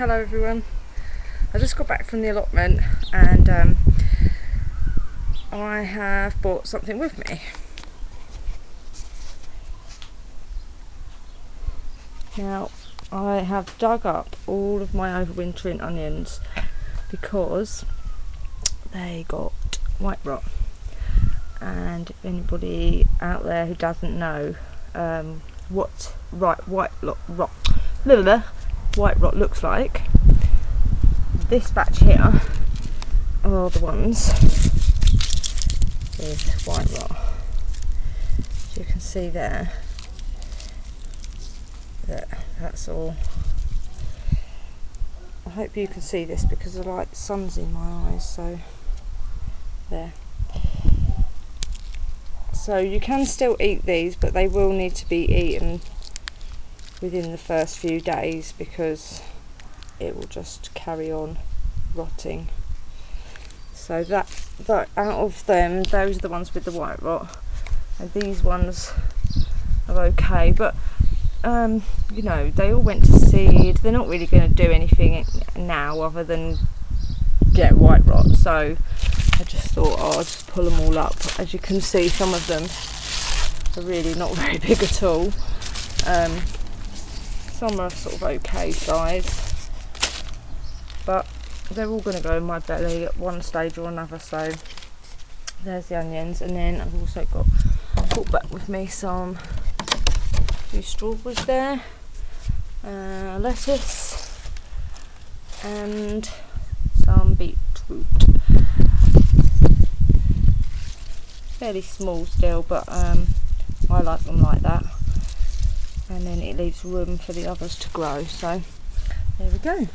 Hello everyone. I just got back from the allotment and I have brought something with me. Now I have dug up all of my overwintering onions because they got white rot, and if anybody out there who doesn't know what white rot looks like, this batch here are the ones with white rot. As you can see there, that's all. I hope you can see this because the light, the sun's in my eyes, so there. So you can still eat these, but they will need to be eaten within the first few days because it will just carry on rotting. So that out of them, those are the ones with the white rot, and these ones are okay, but you know, they all went to seed. They're not really going to do anything now other than get white rot, so I just thought I'll just pull them all up. As you can see, some of them are really not very big at all. Some are sort of okay size, but they're all going to go in my belly at one stage or another. So there's the onions, and then I've also brought back with me some few strawberries there, lettuce, and some beetroot. Fairly small still, but I like them like that, and then it leaves room for the others to grow. So there we go.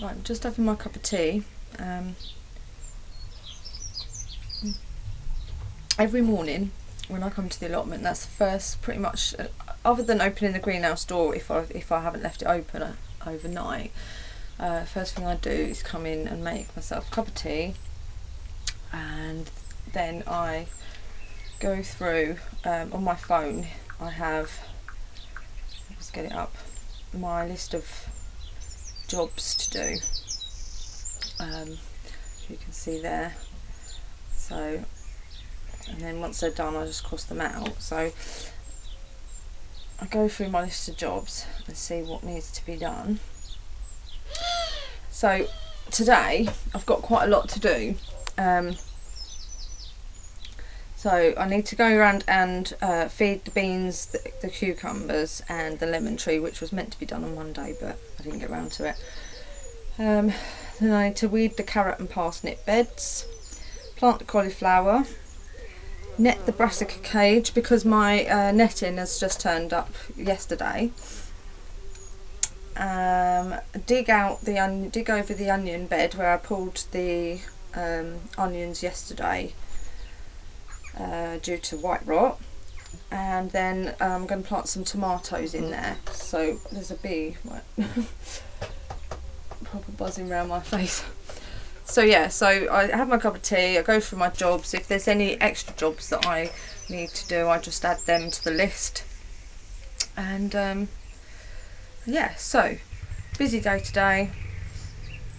Right, I'm just having my cup of tea. Every morning when I come to the allotment, that's the first, pretty much, other than opening the greenhouse door if I haven't left it open overnight, first thing I do is come in and make myself a cup of tea, and then I go through, on my phone I have, let's get it up, my list of jobs to do. You can see there. So, and then once they're done, I just cross them out. So I go through my list of jobs and see what needs to be done. So today I've got quite a lot to do. So I need to go around and feed the beans, the cucumbers and the lemon tree, which was meant to be done on Monday, but I didn't get around to it. Then I need to weed the carrot and parsnip beds, plant the cauliflower, net the brassica cage because my netting has just turned up yesterday. Dig over the onion bed where I pulled the onions yesterday due to white rot, and then I'm going to plant some tomatoes in there. So there's a bee proper buzzing around my face. So yeah, so I have my cup of tea, I go through my jobs. If there's any extra jobs that I need to do, I just add them to the list. And yeah, so busy day today.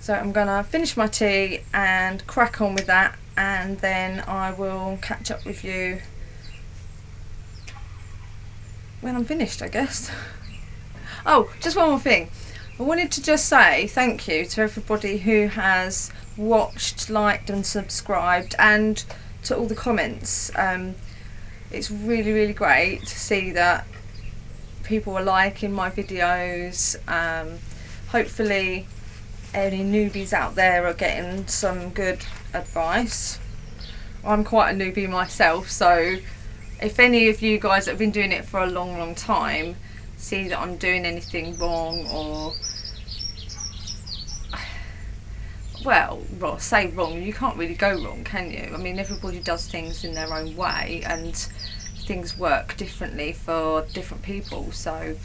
So I'm gonna finish my tea and crack on with that, and then I will catch up with you when I'm finished, I guess. Oh, just one more thing. I wanted to just say thank you to everybody who has watched, liked and subscribed, and to all the comments. It's really, really great to see that people are liking my videos. Hopefully any newbies out there are getting some good advice. I'm quite a newbie myself, so if any of you guys that have been doing it for a long time see that I'm doing anything wrong, or say wrong, you can't really go wrong, can you? I mean, everybody does things in their own way and things work differently for different people. So,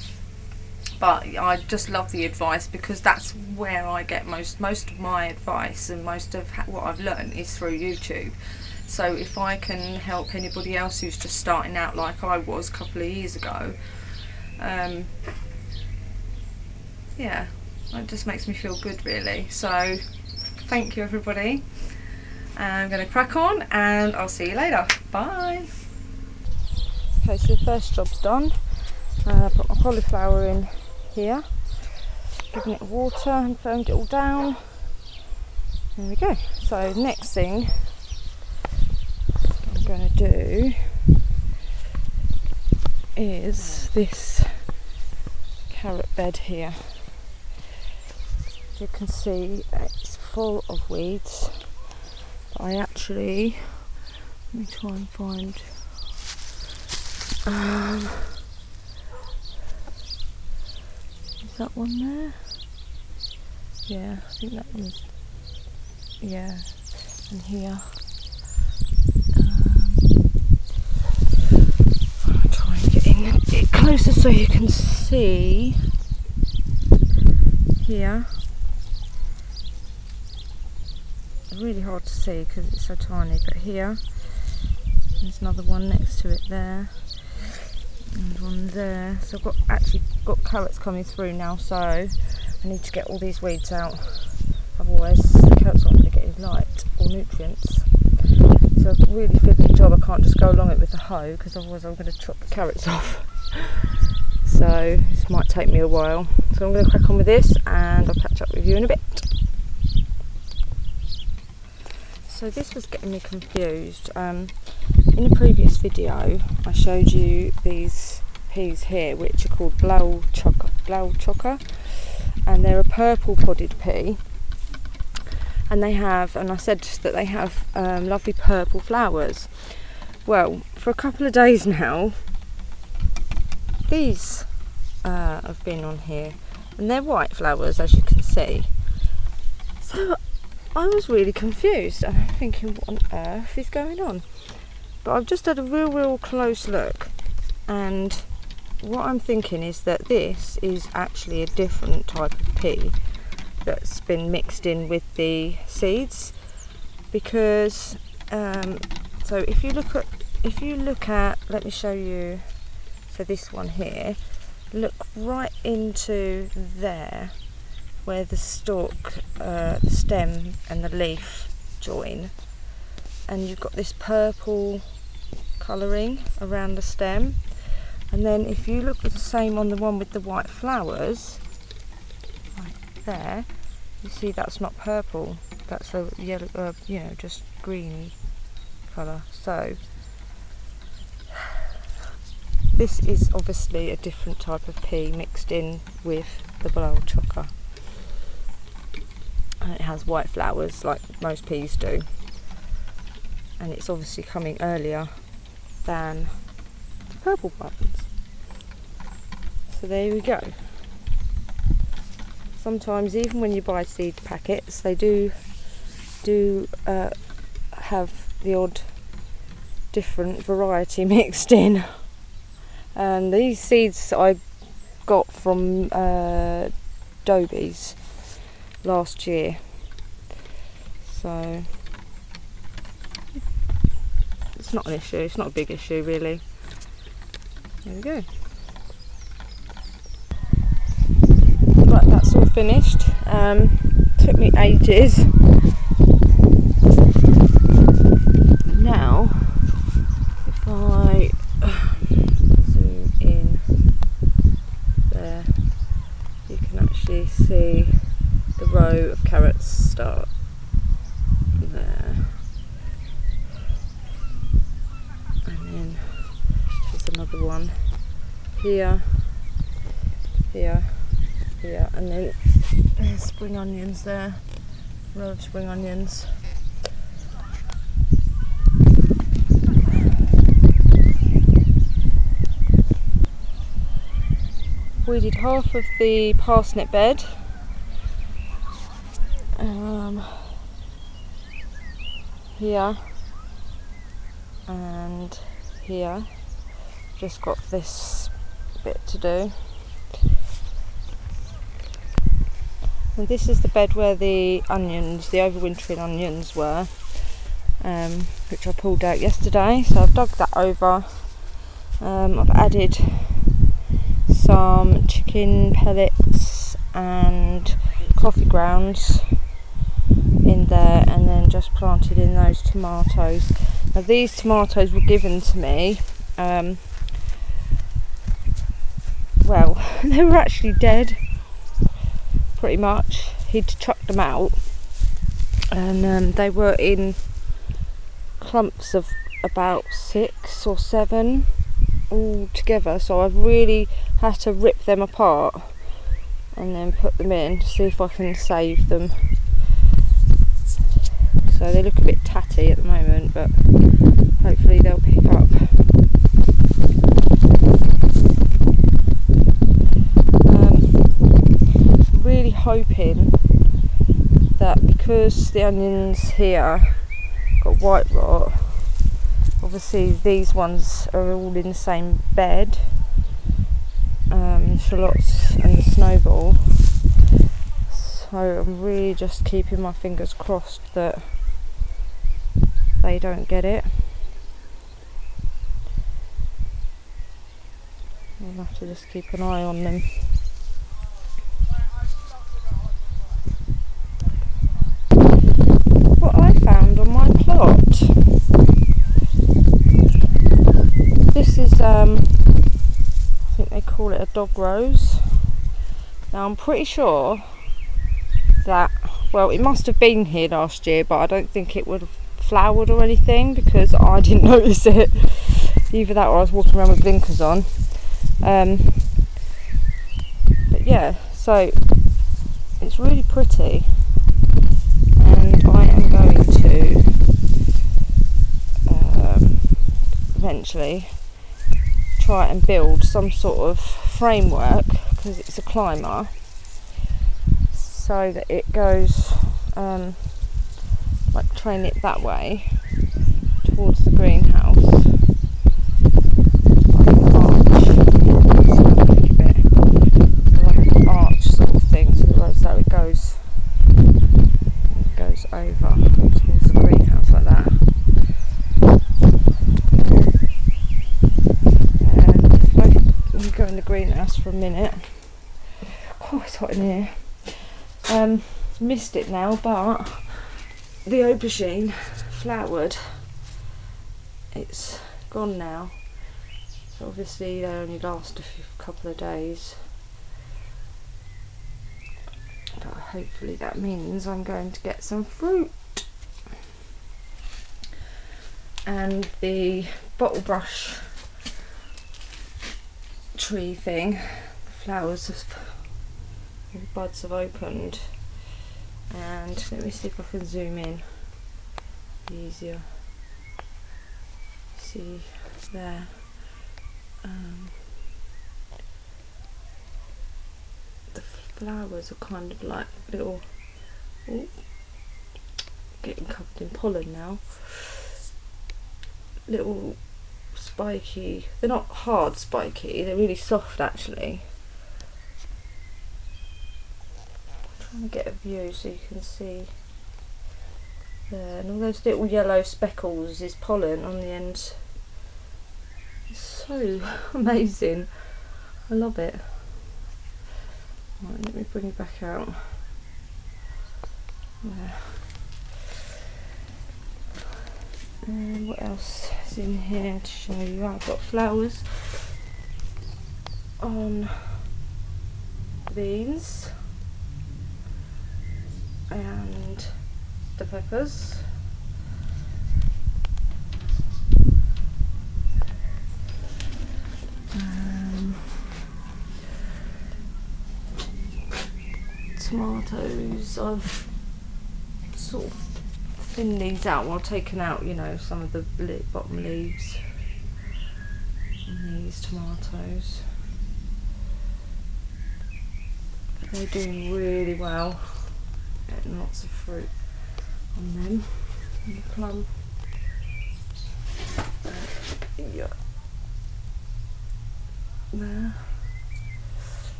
but I just love the advice because that's where I get most of my advice, and most of what I've learned is through YouTube. So if I can help anybody else who's just starting out like I was a couple of years ago, yeah, it just makes me feel good really. So thank you everybody. I'm going to crack on and I'll see you later. Bye. Okay, so the first job's done. Put my cauliflower in here, giving it water and firmed it all down. There we go. So next thing I'm going to do is this carrot bed here. As you can see, it's full of weeds. But I actually, let me try and find is that one there? Yeah, I think that one's, yeah, and here. I'll try and get in a bit closer so you can see here. Really hard to see because it's so tiny, but here there's another one next to it there, and one there. So I've actually got carrots coming through now, so I need to get all these weeds out, otherwise the carrots aren't going to get any light or nutrients. So a really fiddly job. I can't just go along it with the hoe because otherwise I'm going to chop the carrots off. So this might take me a while. So I'm going to crack on with this and I'll catch up with you in a bit. So this was getting me confused. In a previous video I showed you these peas here which are called blau chocker, and they're a purple podded pea, and they have, and I said that they have lovely purple flowers. Well, for a couple of days now these have been on here and they're white flowers, as you can see. So I was really confused and I'm thinking, what on earth is going on? But I've just had a real close look, and what I'm thinking is that this is actually a different type of pea that's been mixed in with the seeds, because so if you look at, let me show you, so this one here, look right into there where the stalk, the stem and the leaf join, and you've got this purple colouring around the stem. And then if you look at the same on the one with the white flowers, right there, you see that's not purple, that's a yellow, just greeny colour. So this is obviously a different type of pea mixed in with the blau chocker. And it has white flowers like most peas do, and it's obviously coming earlier than the purple ones. So there we go. Sometimes even when you buy seed packets, they do have the odd different variety mixed in. And these seeds I got from Dobies last year, so it's not an issue, it's not a big issue really. There we go. Right, that's all finished. Took me ages. Now if I zoom in there, you can actually see the row of carrots start there, and then there's another one here, here, here, and then there's spring onions there, a row of spring onions. We did half of the parsnip bed. Here and here, just got this bit to do, and this is the bed where the onions, the overwintering onions were, which I pulled out yesterday. So I've dug that over. I've added some chicken pellets and coffee grounds in there, and then just planted in those tomatoes. Now these tomatoes were given to me, well, they were actually dead pretty much. He'd chucked them out, and they were in clumps of about 6 or 7 all together, so I've really had to rip them apart and then put them in to see if I can save them. So they look a bit tatty at the moment, but hopefully they'll pick up. I'm really hoping that because the onions here got white rot, obviously these ones are all in the same bed, shallots and the snowball, so I'm really just keeping my fingers crossed that they don't get it. I'll have to just keep an eye on them. What I found on my plot, this is I think they call it a dog rose. Now I'm pretty sure that, well, it must have been here last year, but I don't think it would have flowered or anything because I didn't notice it. Either that or I was walking around with blinkers on. But yeah, so it's really pretty, and I am going to eventually try and build some sort of framework, because it's a climber, so that it goes like train it that way towards the greenhouse, like an arch sort of thing, so it goes over towards the greenhouse like that. Let me go in the greenhouse for a minute. Oh, it's hot in here. Missed it now, but the aubergine flowered. It's gone now, so obviously they only last a couple of days, but hopefully that means I'm going to get some fruit. And the bottle brush tree thing, the flowers have, the buds have opened, and let me see if I can zoom in easier. See there, the flowers are kind of like little, getting covered in pollen now, little spiky, they're not hard spiky, they're really soft actually. I'm trying to get a view so you can see there, and all those little yellow speckles is pollen on the end. It's so amazing, I love it. Right, let me bring it back out there. And what else is in here to show you? I've got flowers on beans and the peppers. Tomatoes, I've sort of thinned these out while taking out, you know, some of the bottom leaves on these tomatoes. They're doing really well, getting lots of fruit on them. And the plum, yeah, there.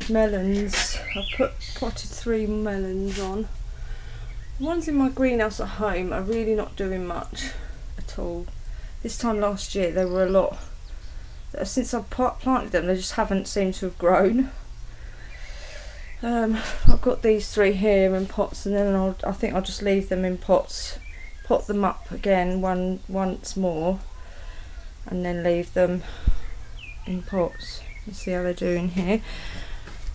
Melons I've potted 3 melons on. The ones in my greenhouse at home are really not doing much at all. This time last year there were a lot. Since I've planted them, they just haven't seemed to have grown. I've got these 3 here in pots, and then I think I'll just leave them in pots, pot them up again once more, and then leave them in pots. Let's see how they're doing here.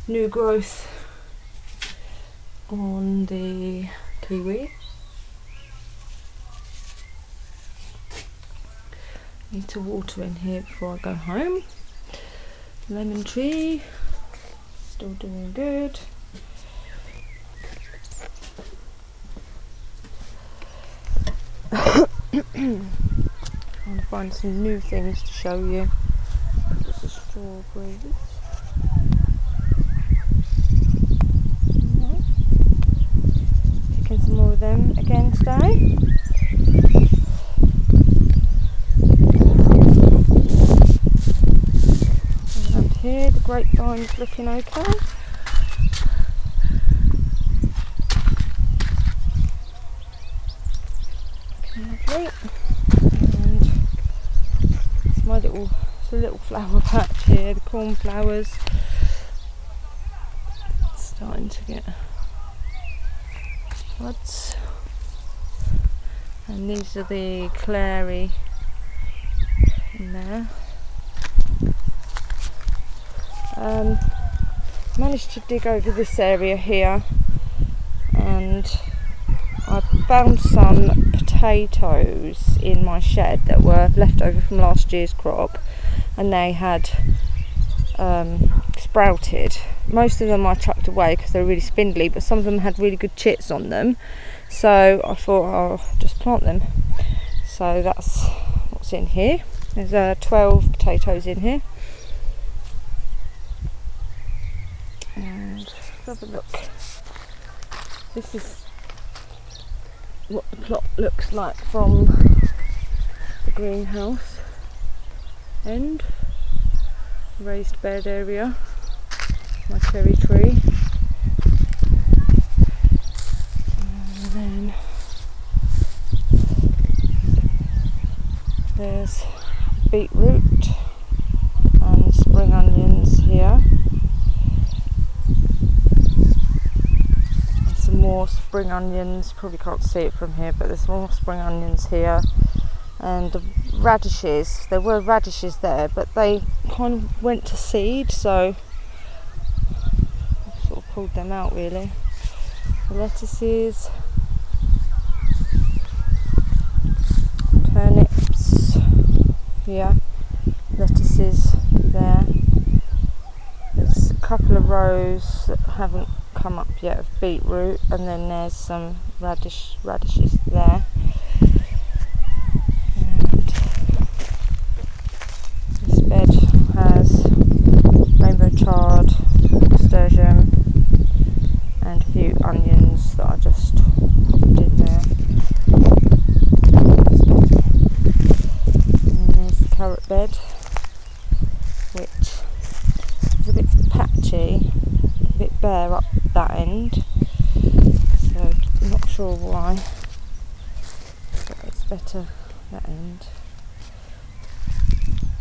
New growth on the kiwi. Need to water in here before I go home. Lemon tree, still doing good. Trying to find some new things to show you. This is strawberries. Picking some more of them again today. Around here, the grapevine's looking okay. Lovely. And it's my little flower patch here, the cornflowers. Starting to get buds. And these are the clary in there. Managed to dig over this area here, and I found some potatoes in my shed that were left over from last year's crop, and they had sprouted. Most of them I chucked away because they're really spindly, but some of them had really good chits on them, so I thought I'll just plant them. So that's what's in here. There's 12 potatoes in here. And let's have a look. This is what the plot looks like from the greenhouse end. Raised bed area, my cherry tree, and then there's beetroot and spring onions here. More spring onions, probably can't see it from here, but there's more spring onions here, and radishes. There were radishes there, but they kind of went to seed, so I sort of pulled them out really. The lettuces, turnips here, lettuces there. There's a couple of rows that haven't come up yet of beetroot, and then there's some radishes there. And this bed has rainbow chard, nasturtium, and a few onions that I just popped in there. And there's the carrot bed, which is a bit patchy, a bit bare up that end, so I'm not sure why, but it's better that end.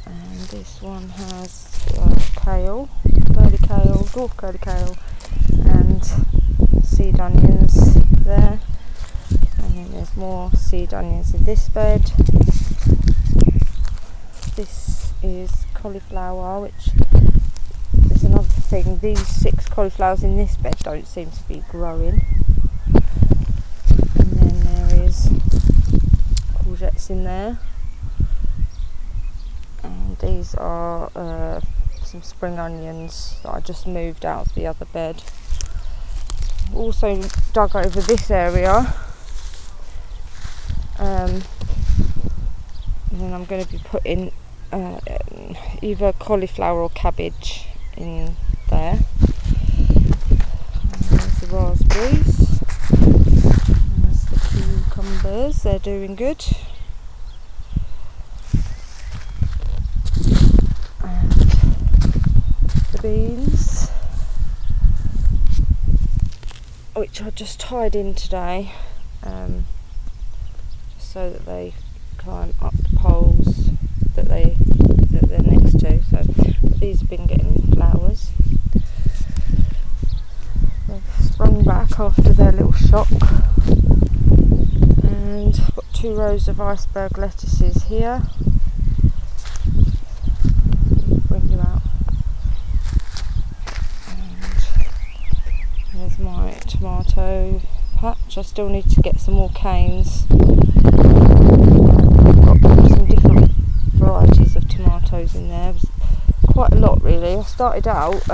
And this one has kale, curly kale, dwarf curly kale, and seed onions there, and then there's more seed onions in this bed. This is cauliflower, which is another thing. These 6 cauliflowers in this bed don't seem to be growing. And then there is courgettes in there. And these are some spring onions that I just moved out of the other bed. Also dug over this area. And then I'm going to be putting either cauliflower or cabbage in there. And there's the raspberries. And there's the cucumbers, they're doing good. And the beans. I just tied in today, just so that they climb up the poles that they're next to. So these have been getting flowers. They've sprung back after their little shock, and I've got 2 rows of iceberg lettuces here. Bring you out. There's my tomato patch. I still need to get some more canes. I've got some different varieties of tomatoes in there. There's quite a lot really. I started out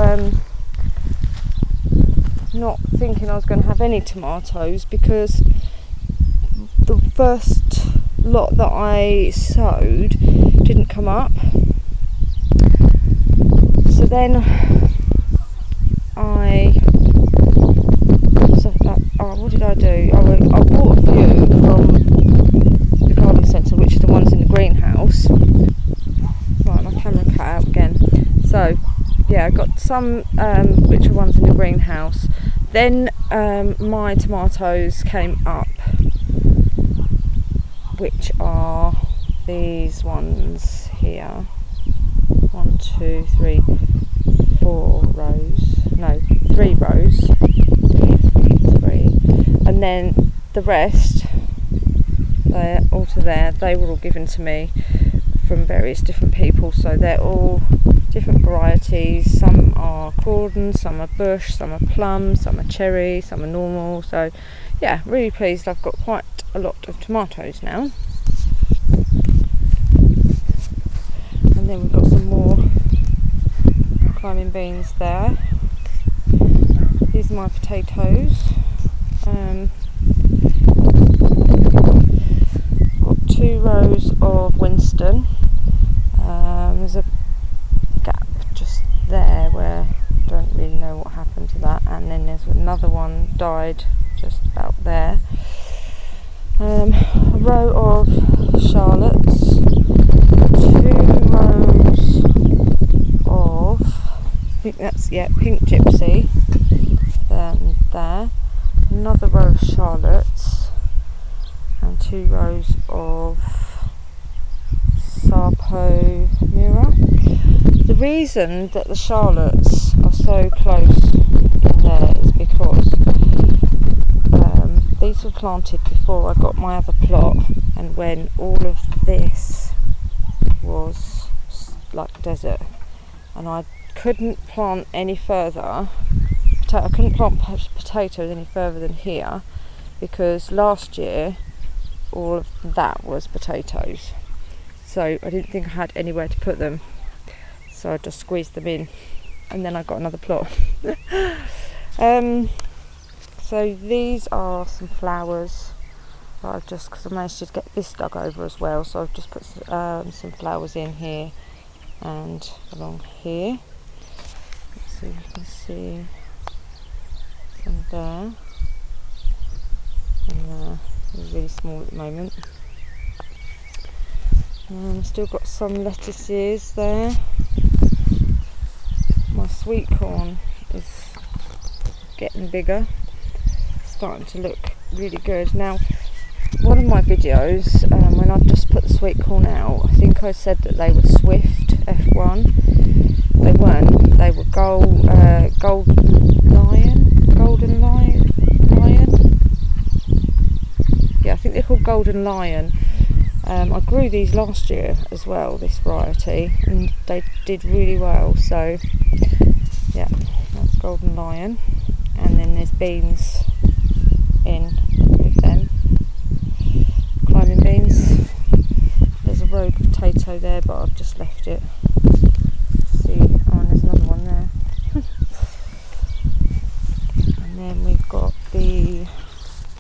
not thinking I was going to have any tomatoes, because the first lot that I sowed didn't come up. So then what did I do? I bought a few from the garden centre, which are the ones in the greenhouse. Right, my camera cut out again. So yeah, I got some which are ones in the greenhouse. Then my tomatoes came up, which are these ones here. 1, 2, 3, 4 rows. No, 3 rows. 3. And then the rest, they're all to there. They were all given to me from various different people, so they're all different varieties. Some are cordon, some are bush, some are plum, some are cherry, some are normal. So yeah, really pleased. I've got quite a lot of tomatoes now. And then we've got some more climbing beans there. These are my potatoes. Got 2 rows of Winston. There's a gap just there where I don't really know what happened to that, and then there's another one died just about there. A row of shallots, 2 rows of, I think that's, yeah, pink gypsy, there, another row of shallots, and 2 rows of Sarpomira. The reason that the shallots are so close in there is because these were planted before I got my other plot, and when all of this was like desert, and I couldn't plant any further. I couldn't plant potatoes any further than here, because last year all of that was potatoes, so I didn't think I had anywhere to put them, so I just squeezed them in, and then I got another plot. So these are some flowers that I've just, because I managed to get this dug over as well, so I've just put some flowers in here and along here. Let's see if you can see some there and there. They're really small at the moment. Still got some lettuces there. My sweet corn is getting bigger, starting to look really good. Now, one of my videos, when I just put the sweet corn out, I think I said that they were Swift F1. They weren't. They were golden lion. Yeah, I think they're called golden lion. I grew these last year as well, this variety, and they did really well. So yeah, that's golden lion, and then there's beans in with them, climbing beans. There's a rogue potato there, but I've just left it. Let's see, oh, and there's another one there. And then we've got the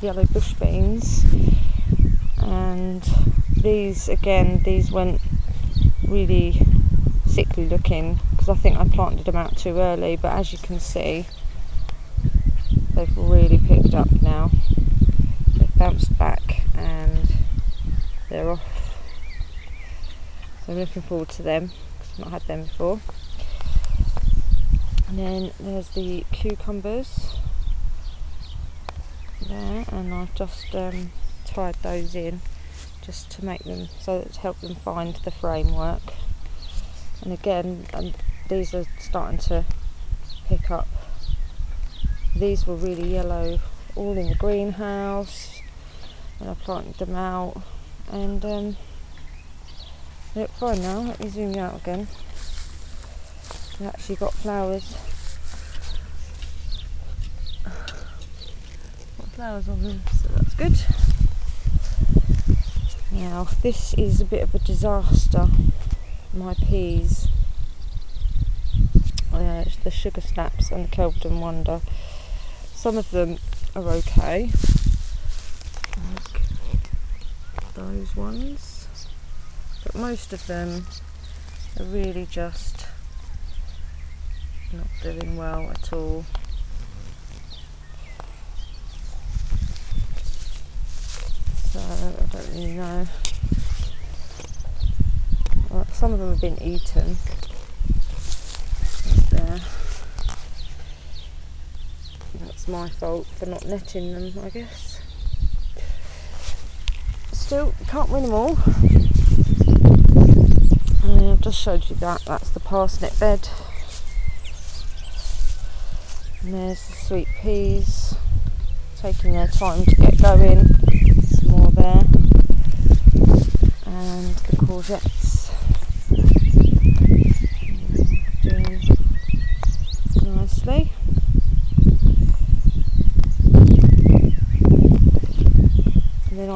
yellow bush beans, and these went really sickly looking because I think I planted them out too early, but as you can see, they've really picked up now. They've bounced back and they're off, so I'm looking forward to them because I've not had them before. And then there's the cucumbers. there, and I've just tied those in just to make them, so that to help them find the framework. And again, these are starting to pick up. These were really yellow, all in the greenhouse, and I planted them out, and they look fine now. Let me zoom you out again. They actually got flowers. Got flowers on them, so that's good. Now this is a bit of a disaster. My peas, the sugar snaps and the Kelvedon Wonder. Some of them are okay, like those ones, but most of them are really just not doing well at all. So I don't really know. Well, some of them have been eaten. Right there. That's my fault for not netting them, I guess. Still, can't win them all. I've just showed you that. That's the parsnip bed. And there's the sweet peas, taking their time to get going. Some more there. And the courgettes. Doing nicely. And then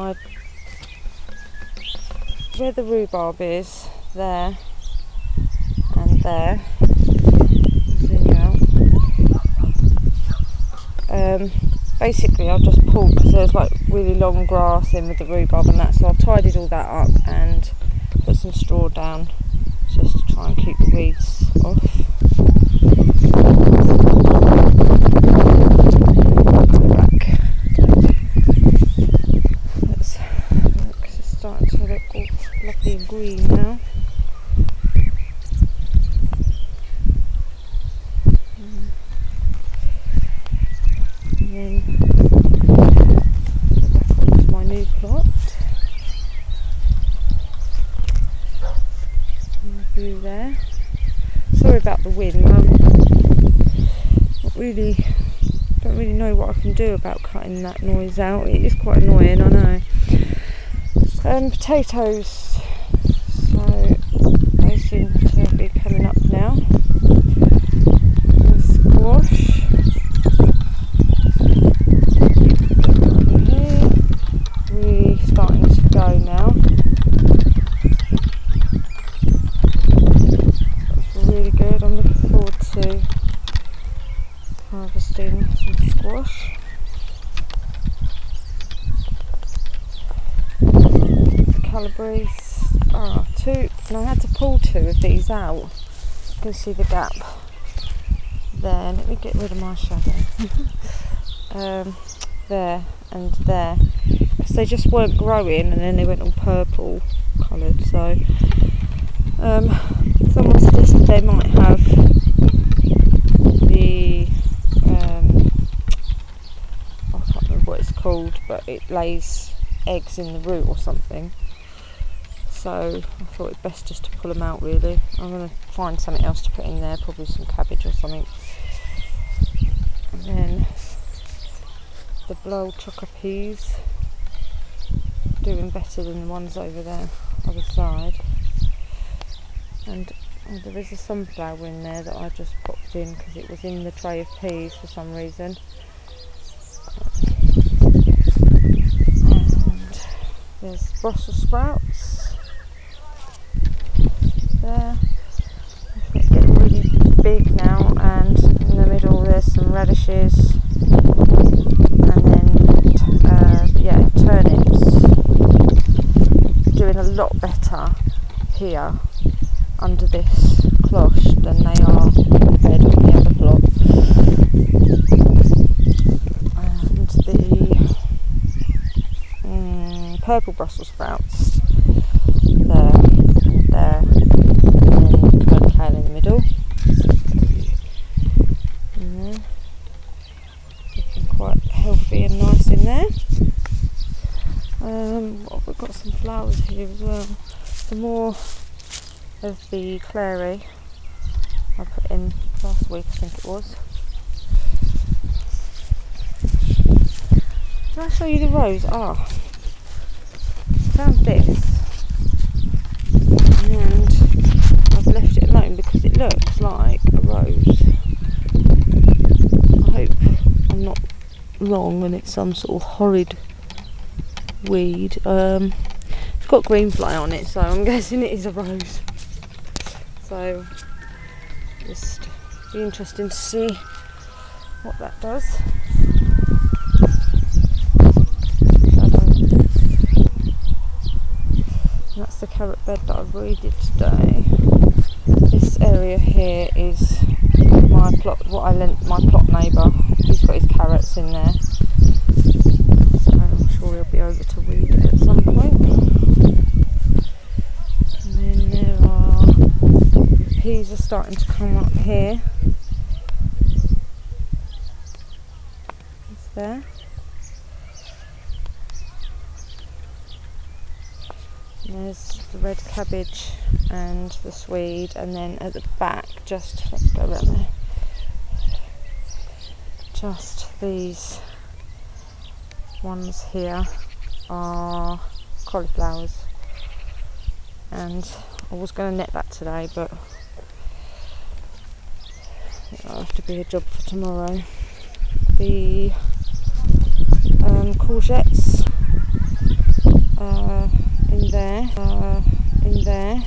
where the rhubarb is, there and there, zoom out. Basically I've just pulled, because there's like really long grass in with the rhubarb and that, so I've tidied all that up and put some straw down just to try and keep the weeds off. It's starting to look all lovely and green now. And then back onto my new plot. View there. Sorry about the wind. Don't really know what I can do about cutting that noise out. It is quite annoying, I know. Potatoes, so they seem to be coming up now. And squash. Over here, really starting to go now. That's really good. I'm looking forward to harvesting some squash. Calabrese, two, and I had to pull two of these out. You can see the gap there. Let me get rid of my shadow. There and there, because they just weren't growing, and then they went all purple coloured. So someone suggested they might have the I can't remember what it's called, but it lays eggs in the root or something. So I thought it best just to pull them out, really. I'm going to find something else to put in there, probably some cabbage or something. And then the blow chocker peas, doing better than the ones over there, other side. And there is a sunflower in there that I just popped in because it was in the tray of peas for some reason. And there's Brussels sprouts there. It's getting really big now, and in the middle there's some radishes, and then turnips. Doing a lot better here under this cloche than they are in the bed on the other plot. And the purple Brussels sprouts there and there, and then curly kale in the middle. Looking quite healthy and nice in you as well. The more of the clary I put in last week, I think it was. Can I show you the rose? Found this, and I've left it alone because it looks like a rose. I hope I'm not wrong and it's some sort of horrid weed. It's got green fly on it, so I'm guessing it is a rose. So just be interesting to see what that does. And that's the carrot bed that I've weeded today. This area here is my plot, what I lent my plot neighbour. He's got his carrots in there, so I'm sure he'll be over to weed it at some point. And then there are peas are starting to come up here. It's there. And there's the red cabbage and the swede, and then at the back, let's go around there. Just these ones here are cauliflowers, and I was going to net that today, but it'll have to be a job for tomorrow. The courgettes in there,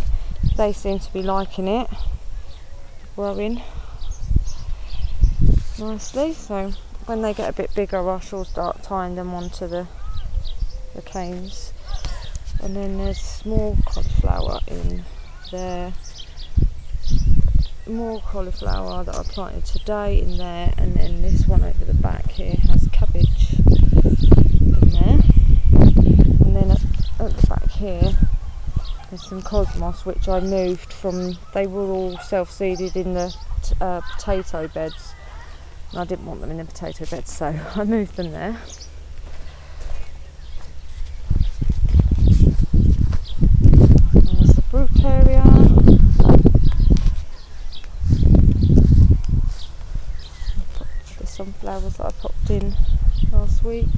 they seem to be liking it, growing nicely, so when they get a bit bigger I shall start tying them onto the canes. And then there's more cauliflower in there, more cauliflower that I planted today in there, and then this one over the back here has cabbage in there. And then at the back here there's some cosmos which I moved from, they were all self-seeded in the potato beds, and I didn't want them in the potato beds, so I moved them there. There's the fruit area. The sunflowers that I popped in last week.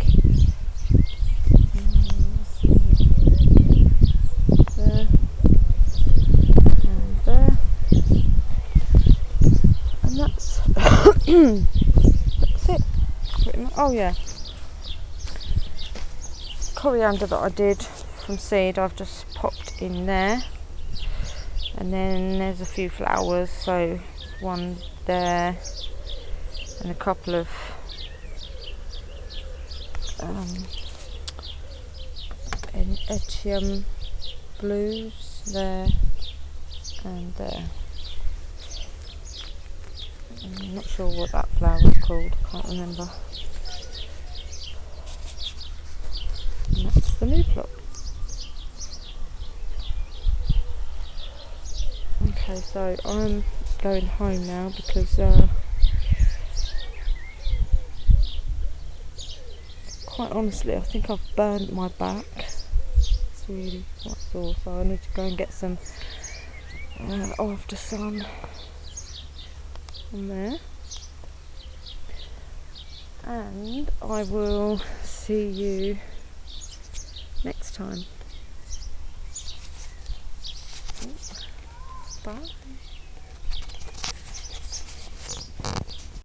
There and there. And that's that's it. Oh yeah, coriander that I did from seed I've just popped in there, and then there's a few flowers, so one there and a couple of etium blues there and there. I'm not sure what that flower is called, I can't remember. And that's the new plot. Okay, so I'm going home now because quite honestly I think I've burnt my back. It's really quite sore, so I need to go and get some after sun on there, and I will see you next time. Bye.